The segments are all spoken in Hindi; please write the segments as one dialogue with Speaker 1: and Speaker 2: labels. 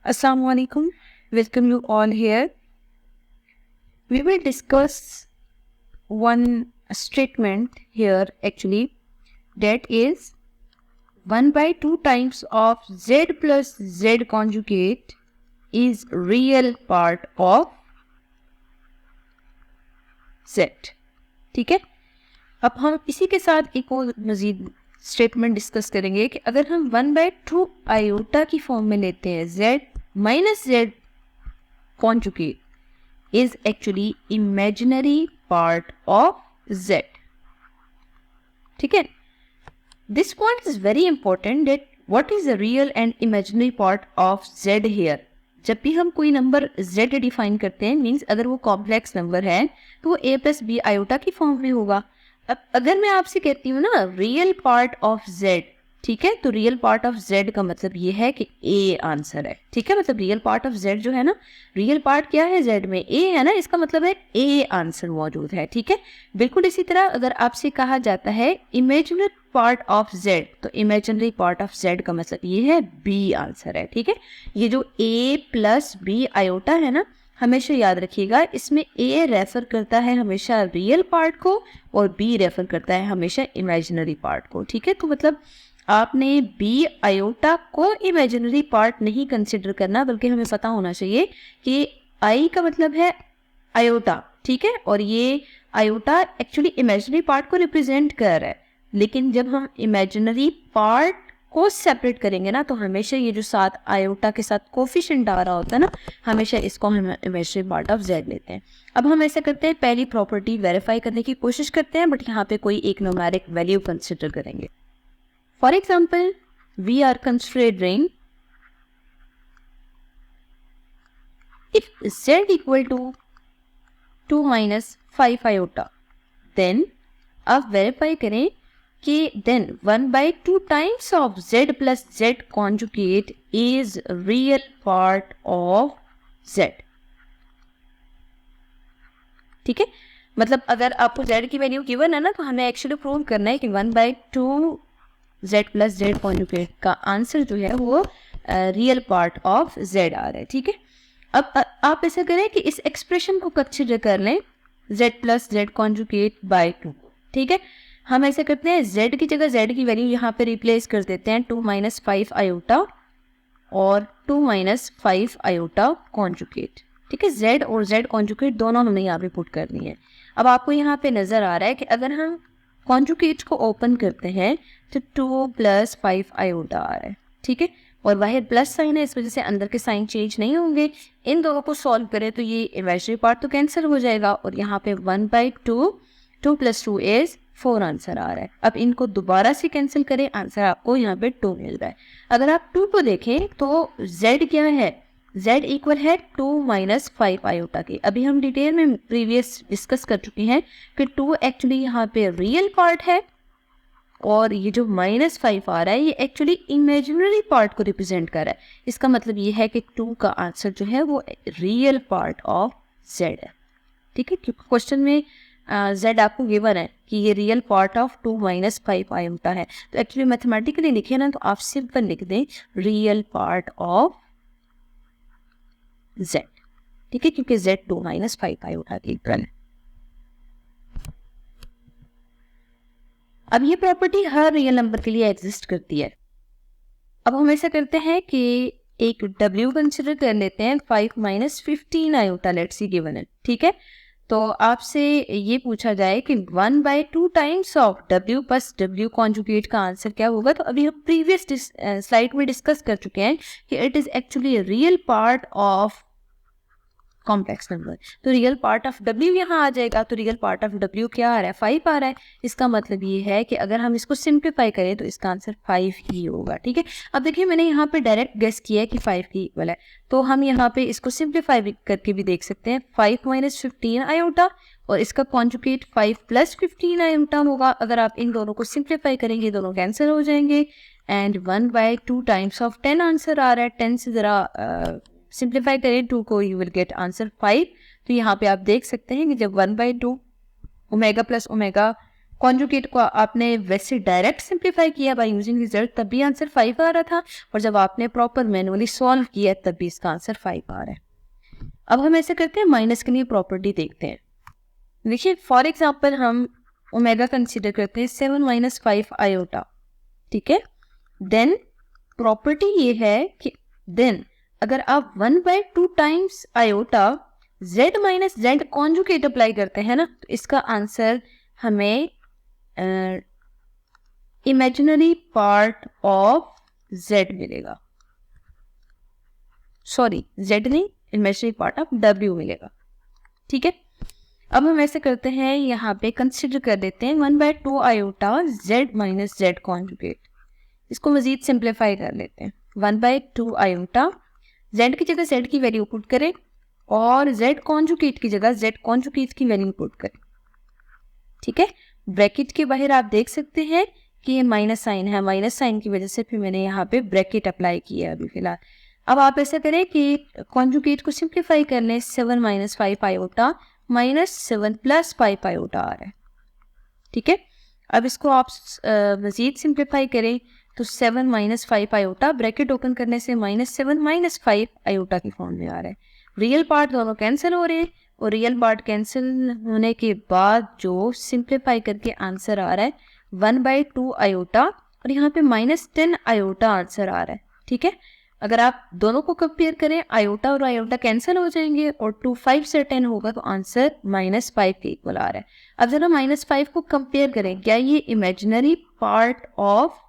Speaker 1: Assalamu alaikum. Welcome you all here. We will discuss one statement here actually, that is 1 by 2 times of z plus z conjugate is real part of z. ठीक है, अब हम इसी के साथ एक और मजीद स्टेटमेंट डिस्कस करेंगे कि अगर हम 1 by 2 आयोटा की फॉर्म में लेते हैं z minus z conjugate is actually imaginary part of z. ठीक है, this point is very important that what is the real and imaginary part of z here. जब भी हम कोई नंबर z डिफाइन करते हैं मीन्स अगर वो कॉम्प्लेक्स नंबर है तो वो a प्लस बी आयोटा की फॉर्म में होगा. अब अगर मैं आपसे कहती हूँ ना रियल पार्ट ऑफ z, ठीक है, तो रियल पार्ट ऑफ z का मतलब ये है कि a आंसर है. ठीक है, मतलब रियल पार्ट ऑफ z जो है ना, रियल पार्ट क्या है z में, a है ना, इसका मतलब है a आंसर मौजूद है. ठीक है, बिल्कुल इसी तरह अगर आपसे कहा जाता है इमेजिनरी पार्ट ऑफ z, तो इमेजिनरी पार्ट ऑफ z का मतलब ये है b आंसर है. ठीक है, ये जो a प्लस बी आयोटा है ना, हमेशा याद रखिएगा इसमें a रेफर करता है हमेशा रियल पार्ट को और b रेफर करता है हमेशा इमेजिनरी पार्ट को. ठीक है, तो मतलब आपने बी आयोटा को इमेजिनरी पार्ट नहीं कंसिडर करना, बल्कि हमें पता होना चाहिए कि आई का मतलब है आयोटा. ठीक है, और ये आयोटा एक्चुअली इमेजिनरी पार्ट को रिप्रेजेंट कर रहा है, लेकिन जब हम इमेजिनरी पार्ट को सेपरेट करेंगे ना तो हमेशा ये जो साथ आयोटा के साथ कोफिशिएंट आ रहा होता है ना, हमेशा इसको हम इमेजिनरी पार्ट ऑफ जेड लेते हैं. अब हम ऐसा करते हैं, पहली प्रॉपर्टी वेरीफाई करने की कोशिश करते हैं, बट यहाँ पे कोई एक न्यूमेरिक वैल्यू कंसिडर करेंगे. For example, we are considering if z equal to 2 minus 5 iota, then अब वेरीफाई करें कि then 1 by 2 times of z plus z conjugate is real part of z. ठीक है, मतलब अगर आपको z की वैल्यू गिवन है ना, तो हमें एक्चुअली प्रूव करना है कि 1 by 2 z plus z conjugate का आंसर जो है वो रियल पार्ट ऑफ z आ रहा है. ठीक है, अब आप ऐसा करें कि इस एक्सप्रेशन को कंसीडर कर लें z plus z conjugate by 2. ठीक है, हम ऐसा करते हैं z की जगह z की वैल्यू यहाँ पे रिप्लेस कर देते हैं 2 माइनस 5 आयोटा और 2 माइनस 5 आयोटा कॉन्जुगेट. ठीक है, z और z कॉन्जुगेट दोनों हमें यहाँ पे पुट करनी है. अब आपको यहाँ पे नजर आ रहा है कि अगर हम कॉन्जुगेट को ओपन करते हैं तो 2 प्लस 5 आयोटा आ रहा है. ठीक है, और बाहर प्लस साइन है, इस वजह से अंदर के साइन चेंज नहीं होंगे. इन दोनों को सॉल्व करें तो ये इमेजिनरी पार्ट तो कैंसिल हो जाएगा और यहाँ पे 1 बाई 2 प्लस 2 इज 4 आंसर आ रहा है. अब इनको दोबारा से कैंसिल करें, आंसर आपको यहाँ पे 2 मिल रहा है. अगर आप 2 को देखें तो z क्या है, z इक्वल है 2 माइनस 5 आयोटा के. अभी हम डिटेल में प्रीवियस डिस्कस कर चुके हैं कि 2 एक्चुअली यहाँ पे रियल पार्ट है और ये जो माइनस 5 आ रहा है ये एक्चुअली इमेजिनरी पार्ट को रिप्रेजेंट कर रहा है. इसका मतलब ये है कि 2 का आंसर जो है वो रियल पार्ट ऑफ z है. ठीक है, क्योंकि क्वेश्चन में z आपको गिवन है कि ये real part of 2 minus 5 iota है, तो एक्चुअली मैथमेटिकली लिखे ना तो आप सिंपल लिख दें रियल पार्ट ऑफ z. ठीक है, क्योंकि z 2 माइनस 5 आयोटा की इक्वल है. अब ये प्रॉपर्टी हर रियल नंबर के लिए एग्जिस्ट करती है. अब हम ऐसा करते हैं कि एक w कंसिडर कर लेते हैं 5 minus 15 iota let's see given है. ठीक है, तो आपसे ये पूछा जाए कि 1 by 2 times of w plus w conjugate का आंसर क्या होगा, तो अभी हम प्रीवियस स्लाइड में डिस्कस कर चुके हैं कि it is actually real part of complex number. तो रियल पार्ट ऑफ w यहाँ आ जाएगा, तो रियल पार्ट ऑफ w क्या आ रहा है, 5 आ रहा है. इसका मतलब ये है कि अगर हम इसको सिंप्लीफाई करें तो इसका आंसर 5 ही होगा. ठीक है, अब देखिए मैंने यहाँ पे डायरेक्ट गेस किया है कि 5 की इक्वल है, तो हम यहाँ पे इसको सिंप्लीफाई करके भी देख सकते हैं. 5 माइनस 15 आयोटा और इसका कॉन्जुगेट 5 प्लस 15 आयोटा होगा. अगर आप इन दोनों को सिंप्लीफाई करेंगे दोनों कैंसिल हो जाएंगे and 1 by 2 times of 10 answer आ रहा है. 10 से ज़रा सिंप्लीफाई करें 2 को, यू विल गेट आंसर 5. तो यहाँ पे आप देख सकते हैं कि जब 1 by 2 omega plus omega conjugate को आपने वैसे डायरेक्ट सिंप्लीफाई किया बाय यूजिंग रिजल्ट, तब भी आंसर 5 आ रहा था, और जब आपने प्रॉपर मैनुअली सॉल्व किया तब भी इसका आंसर 5 आ रहा है। अब हम ऐसे करते हैं, माइनस के लिए प्रॉपर्टी देखते हैं। देखिए फॉर एग्जांपल हम ओमेगा कंसीडर करते हैं 7 माइनस 5 आयोटा, ठीक है। देन प्रॉपर्टी ये है कि देन अगर आप 1/2 times iota z minus Z conjugate apply करते हैं ना, तो इसका आंसर हमें इमेजिनरी पार्ट ऑफ z मिलेगा, सॉरी z नहीं, इमेजिनरी पार्ट ऑफ w मिलेगा, ठीक है। अब हम ऐसे करते हैं, यहाँ पे कंसिडर कर देते हैं 1/2 iota z minus Z conjugate. इसको मजीद सिंप्लीफाई कर लेते हैं। 1/2 आयोटा z की जगह z की वैल्यू पुट करें और z कॉन्जुगेट की जगह z कॉन्जुगेट की वैल्यू पुट करें, ठीक है। ब्रैकेट के बाहर आप देख सकते हैं कि ये माइनस साइन है, माइनस साइन की वजह से फिर मैंने यहाँ पे ब्रैकेट अप्लाई किया है अभी फिलहाल। अब आप ऐसा करें कि कॉन्जुगेट को सिंप्लीफाई कर लें, 7 minus 5 iota minus 7 plus 5 iota आ रहा है, ठीक है। अब इसको आप मजीद सिंप्लीफाई करें तो 7 माइनस 5 आयोटा ब्रैकेट ओपन करने से माइनस 7 माइनस 5 आयोटा की फॉर्म में आ रहा है। रियल पार्ट दोनों कैंसिल हो रहे हैं, और रियल पार्ट कैंसिल होने के बाद जो सिंप्लीफाई करके आंसर आ रहा है 1/2 आयोटा, और यहाँ पे माइनस 10 आयोटा आंसर आ रहा है, ठीक है। अगर आप दोनों को कंपेयर करें, आयोटा और आयोटा कैंसिल हो जाएंगे और 2 5 से 10 होगा, तो आंसर -5 के इक्वल आ रहा है। अब जरा -5 को कंपेयर करें, क्या ये इमेजिनरी पार्ट ऑफ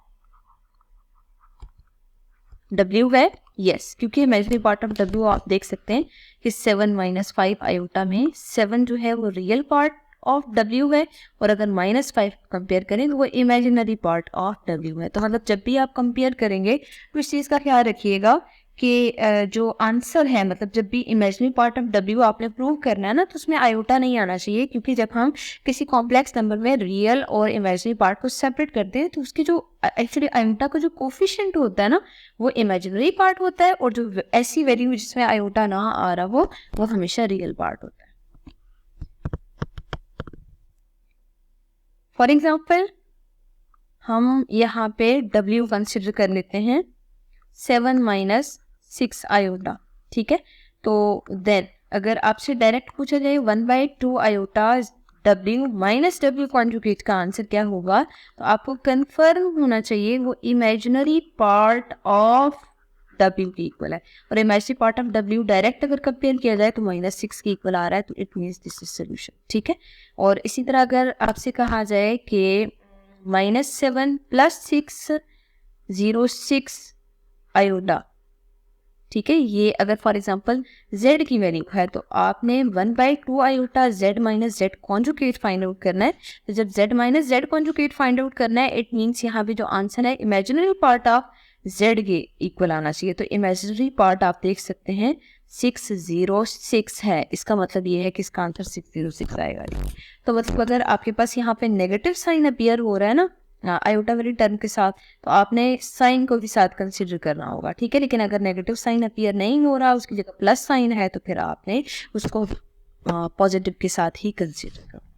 Speaker 1: W है? यस, क्योंकि इमेजिनरी पार्ट ऑफ W आप देख सकते हैं कि 7 माइनस 5 आयोटा में 7 जो है वो रियल पार्ट ऑफ W है, और अगर -5 कंपेयर करें तो वो इमेजिनरी पार्ट ऑफ W है। तो मतलब जब भी आप कंपेयर करेंगे तो इस चीज़ का ख्याल रखिएगा कि जो आंसर है, मतलब जब भी इमेजिनरी पार्ट ऑफ W आपने प्रूव करना है ना, तो उसमें आयोटा नहीं आना चाहिए, क्योंकि जब हम किसी कॉम्प्लेक्स नंबर में रियल और इमेजिनरी पार्ट को सेपरेट करते हैं तो उसकी जो एक्चुअली आयोटा का जो कोफिशिएंट होता है ना, वो इमेजिनरी पार्ट होता है, और जो ऐसी वैल्यू जिसमें आयोटा ना आ रहा वो हमेशा रियल पार्ट होता है। फॉर एग्जाम्पल हम यहाँ पे W कंसिडर कर लेते हैं 7 माइनस 6 आयोटा, ठीक है। तो देन अगर आपसे डायरेक्ट पूछा जाए 1/2 iota W minus W conjugate का आंसर क्या होगा, तो आपको कंफर्म होना चाहिए वो इमेजिनरी पार्ट ऑफ W की इक्वल है, और imaginary part of W direct अगर कंपेयर किया जाए तो -6 की इक्वल आ रहा है, तो it means this is solution, ठीक है। और इसी तरह अगर आपसे कहा जाए कि -7 प्लस 6 0.6 आयोटा, ठीक है, ये अगर फॉर एग्जांपल z की वैल्यू है तो आपने 1/2 iota z minus Z conjugate find out करना है। तो जब z minus Z conjugate find out करना है, इट मीन्स यहाँ पे जो आंसर है इमेजिनरी पार्ट ऑफ z के इक्वल आना चाहिए। तो इमेजिनरी पार्ट आप देख सकते हैं 606 है, इसका मतलब ये है कि इसका आंसर 606 आएगा। तो मतलब अगर आपके पास यहाँ पे नेगेटिव साइन अपीयर हो रहा है ना आयोटा वाली टर्म के साथ, तो आपने साइन को भी साथ कंसिडर करना होगा, ठीक है। लेकिन अगर नेगेटिव साइन अपीयर नहीं हो रहा, उसकी जगह प्लस साइन है, तो फिर आपने उसको पॉजिटिव के साथ ही कंसिडर करना।